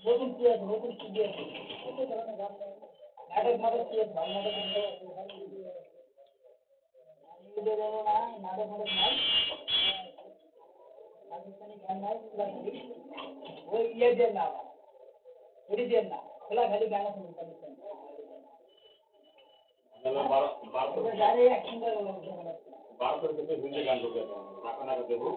নতুন কি আছে নতুন কি আছে কত ধরনের গান নাটক নাটক কি আছে ভালো নাটক ভিডিও দেবো না নাটক নাটক নাই পাকিস্তানি গান নাই খোলাখালি ওই ইয়ে দিয়ে না ওই দিয়ে না খোলাখালি গান আছে পাকিস্তানি গাড়ি এক সুন্দর বার করে দিতে হিন্দি গান করতে রাখা না দেবো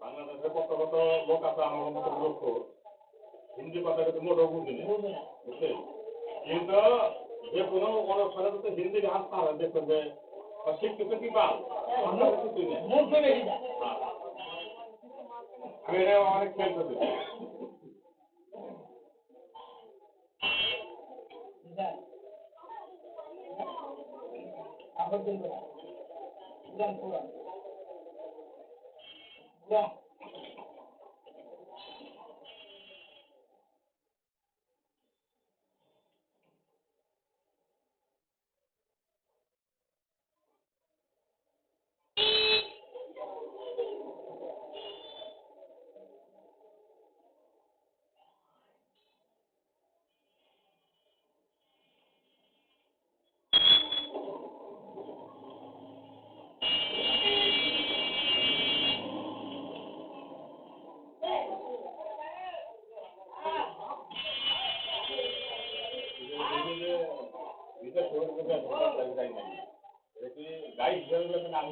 বাংলাদেশের কত কত লোক আছে আমার মতো লোক হিন্দি কথা কিন্তু মোটেও বুঝি না বুঝলেন কিন্তু যে কোনো অনুষ্ঠানে তো হিন্দি গান পারে দেখবেন যে শিক্ষিত কি পাল আমি এটা অনেক খেয়াল করছি গাই হিসাবে নাম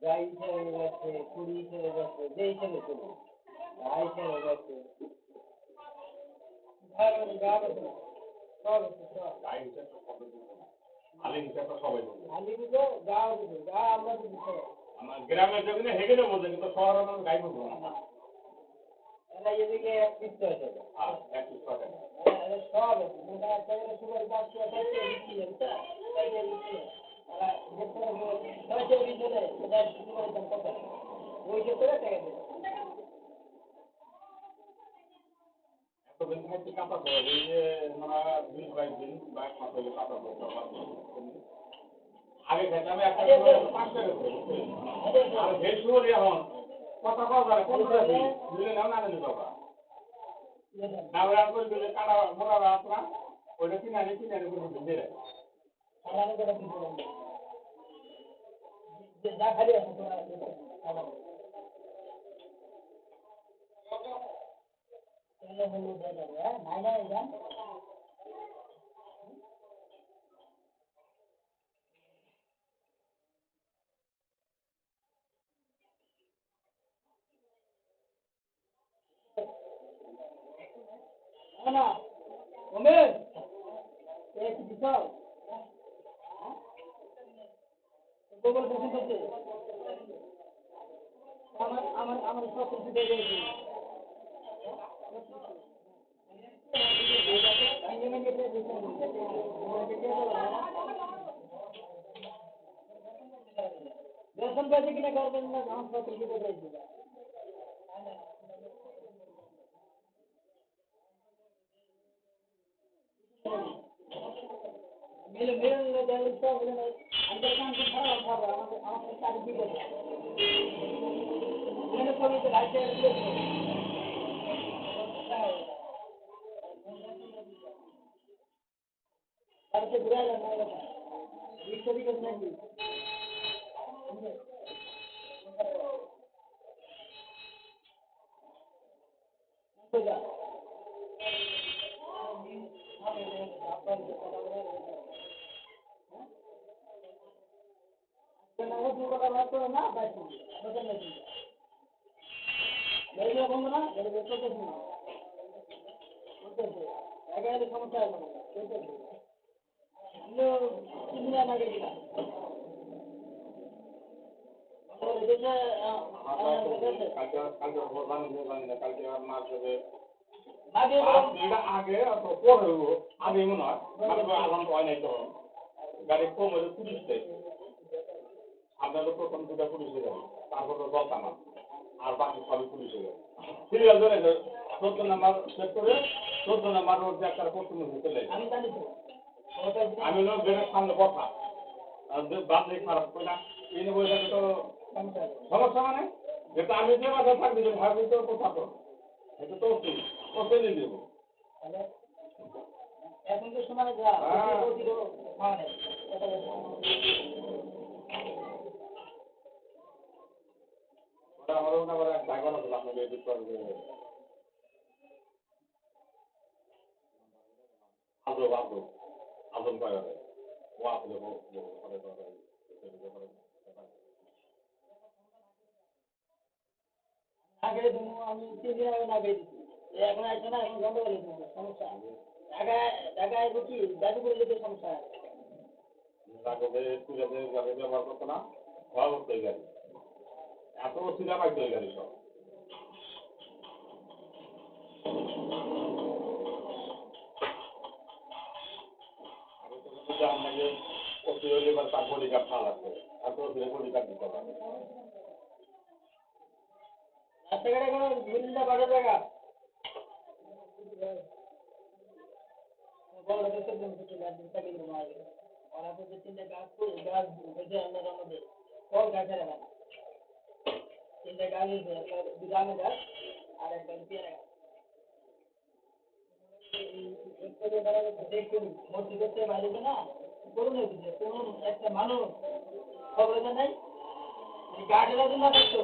গাই হিসাবে গেছে কুড়ি হিসাবে গেছে যে হিসাবে চলবে গাই হিসাবে গেছে গ্রামের জমিনে হেগে না বলছে কিন্তু শহর গাই বুঝবো না এরা এদিকে এক পিস আছে সব সুগার গাছ ওই ক্ষেত্রে টাকা দেবে কাটা পড়ে এই যে আমরা 20-22 দিন বা এক মাস হলে কাটা পড়ে আগে খেতে আমি একটা 5 টাকা আর যে সুর এখন কত পাওয়া যায় 15 টাকা দিলে নাও না দিলে বাবা নাওরা করে দিলে কাটা মোড়া রাতরা ওইটা কিনারে করে দিলে সামান্য করে দিতে যা খালি আছে নাই নাই যান না ওমেন এক দিছাও গোবল পছন্দ করতে আমার সব কিছু দিয়ে দিয়েছি দর্শন পেয়েছে কিনা করবেন না আমার সব কিছু দিয়ে দিয়েছি মিলে মিলে দেওয়া সব আমাদের কাম খারাপ হবে আমাদের কাজ কি করবে এখানে সবই তো রাইটে তারপরে ঘুরে গেল না রিক্সা দিকে নাকি না বন্ধু না সমস্যা হবে না আগে দিলাম আগে পরে আগে মনে হয় আলাম হয় নাই তখন গাড়ি কম হলে পুলিশ দেয় আপনাদের প্রথম দুটা পুলিশে যাবে তারপর তো দলটা না আর বাকি সবই পুলিশে যাবে সিরিয়াল ধরে 14 নাম্বার সেট করে 14 নাম্বার রোড যাত্রা পশ্চিমবঙ্গে চলে আমি জানি তো আমি লোক গেটের সামনে বসা আর বাদ খারাপ করে না এই নিয়ে বসে তো সমস্যা মানে যেটা আমি যে বাসায় থাকবি ভাবি তো থাকো এটা তো ওকে দিয়ে দেবো এখন তো সময় যা মানে আমারও আবার এক ভাই বোন আছে আপনাকে এডিট করবে আজব আজব আজম কয় ও আসলে আগে আমি 3 দিন আগে না গেছি এখন আসছে না এখন বন্ধ করে দিচ্ছি সমস্যা ঢাকায় কি জাদুঘরে যেতে সমস্যা তাকে তুলে গাড়ি ব্যবহার করতো না ভয় করতো এই গাড়ি এত অসুবিধা পাইতো এই গাড়ি সব আপনাকে অতি হলে এবার তার বডিগার্ড খাওয়া লাগতো এত অসুবিধা বডিগার্ড দিতে হবে রাস্তাঘাটে কোনো ঘুরিন্দা বাজার জায়গা বড় দেখতে চাকরি মার ওরা তো 3টা গাছ করে গাছ হয়েছে আমাদের ফল গাছের না 3টা গাছ হয়েছে একটা বিরাম গাছ আর একটা পেয়ারা গাছ দেখুন মসজিদের থেকে বাইরে না করুন কোন একটা মানুষ খবর নাই গাছের জন্য থাকতো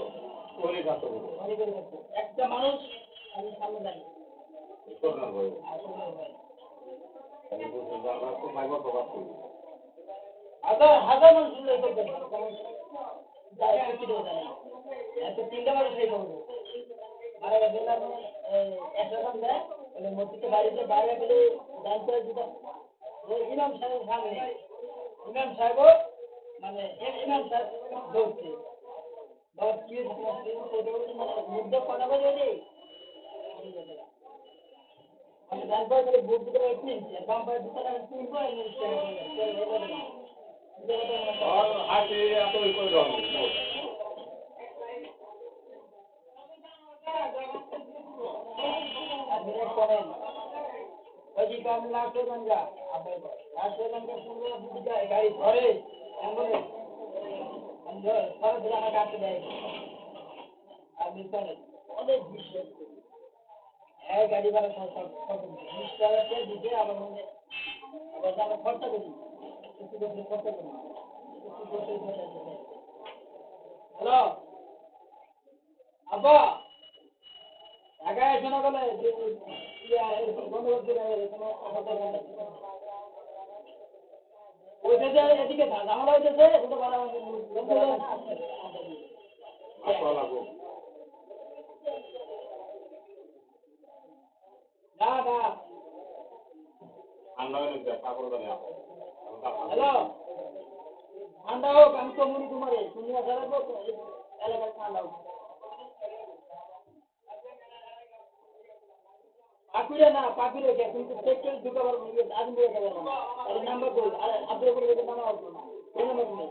একটা মানুষ আমি সামনে দাঁড়িয়ে হাজার মানুষ এত 3টা মানুষ সেই করবো মারা গেছে একশো দেয় মসজিদে বাড়িতে বাইরে গেলে জানতে ইমাম সাহেবের সামনে ইমাম সাহেব মানে ইমাম সাহেব ধরছে কি মানে মুগ্ধ কথা বলে মানে ডান পায়ে করে বুট দুটো কিনছে বাম পায়ে দুটো টাকা কিনবো হাতে এত করে রঙ গাড়ি ধরে আমার কাছে দেয় অনেক বিশ্বাস গাড়ি ভাড়া 20,000 দিতে আবার আমরা খরচা করি খরচা করি হ্যালো আব্বা ঢাকায় শোনা গেলে বন্ধ করতে ওইটা এদিকে ঝামেলা হইতেছে ওটা ভাড়া না না হ্যালো ঠান্ডা হোক আমি তো মুড়ি তোমারে তুমি আসা রাখবো এলাকায় ঠান্ডা হোক পাকুড়ে না পাকুড়ে কে কিন্তু চেক করে ঢুকে পারবো আদিম ঢুকে পারবো না তাহলে নাম্বার কই আর আব্দুল করে নাম্বার আসবো না কোন নাম্বার তুমি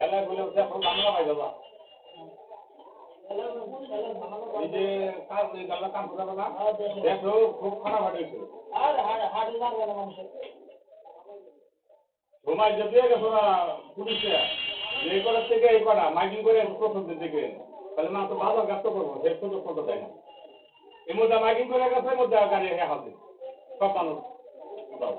খেলাগুলো এখন বাংলা পাই যাবা এই যে কাজ কাম করবে না দেখো খুব খারাপ হয়েছে আর হাটে যাবে না মানুষ সময় যদি গেছো না পুলিশে এই করার থেকে এই করা মাইকিং করে প্রশাসনের দিকে তাহলে না তো বাজার ব্যস্ত করবো সে সুযোগ করতে দেয় না এর মধ্যে মাইকিং করে গেছে এর মধ্যে গাড়ি হাতে সব মানুষ দাও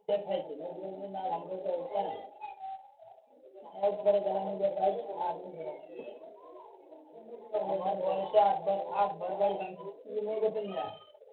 দেখাইছে না আমরা তো কেন একবারে জানানো দেখাইছে আর আমার বয়সে 8 বার বাড়ি ভাঙছি তুমি মনে করতেন না